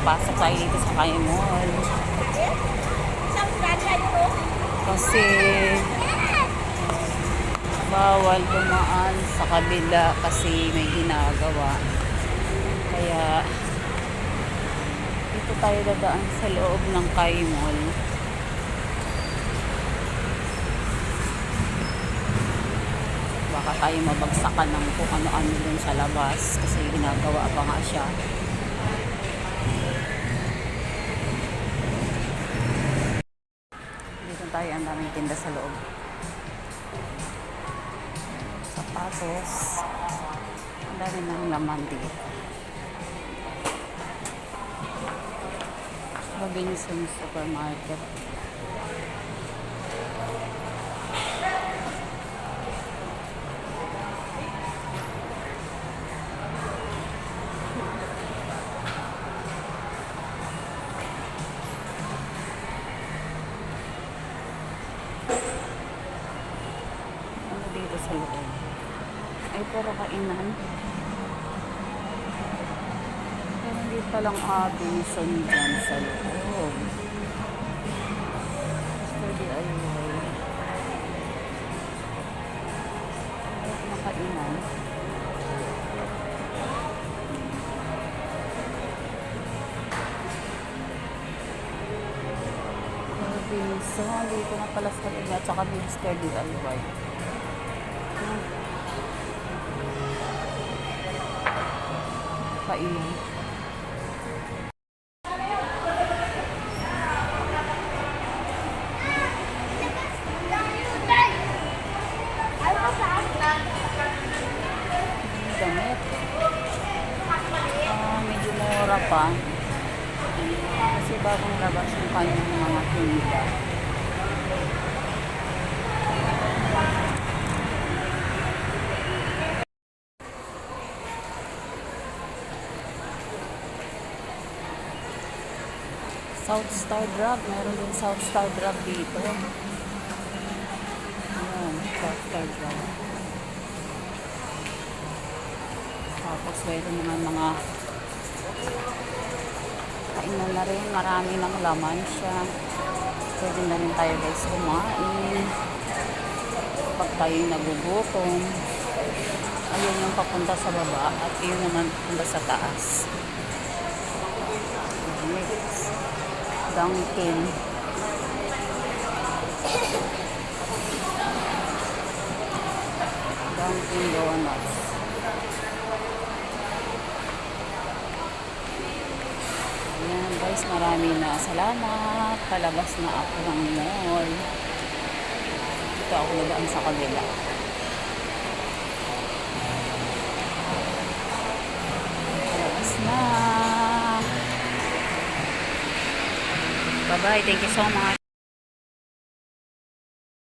makapasok tayo dito sa Kaya Mall. Kasi bawal dumaan sa kabila kasi may ginagawa. Kaya dito tayo dadaan sa loob ng Kaya Mall. Baka tayo mabagsakan ng kung ano-ano dun sa labas kasi ginagawa pa nga siya. Dito tayo, ang daming tinda sa loob. Sapatos. Ang dami ng laman dito. Robinson Supermarket. Ano dito sa loob? Ay, puro kainan. Pero hindi palang Robinson dyan sa loob. Mr. DIY. Mga kainan. Robinson, dito na pala sa loob at saka Mr. DIY. Kainan. Damit. Medyo mura pa. Kasi bagong labas yung kanyang mga tinda. South Star Drug. Meron din South Star Drug dito. Ayan, South Star Drug. Tapos meron naman mga kainan na rin. Marami ng laman siya. Pwede na rin tayo guys kumain. Pag tayo nagugutom. Ayun yung papunta sa baba. At yun naman papunta sa taas. Next. Dunkin. Dunkin Donuts. Ayan guys, marami na salamat. Palabas na ako ng mall. Dito ako nadaan sa kabila. Palabas na. Bye-bye. Thank you so much.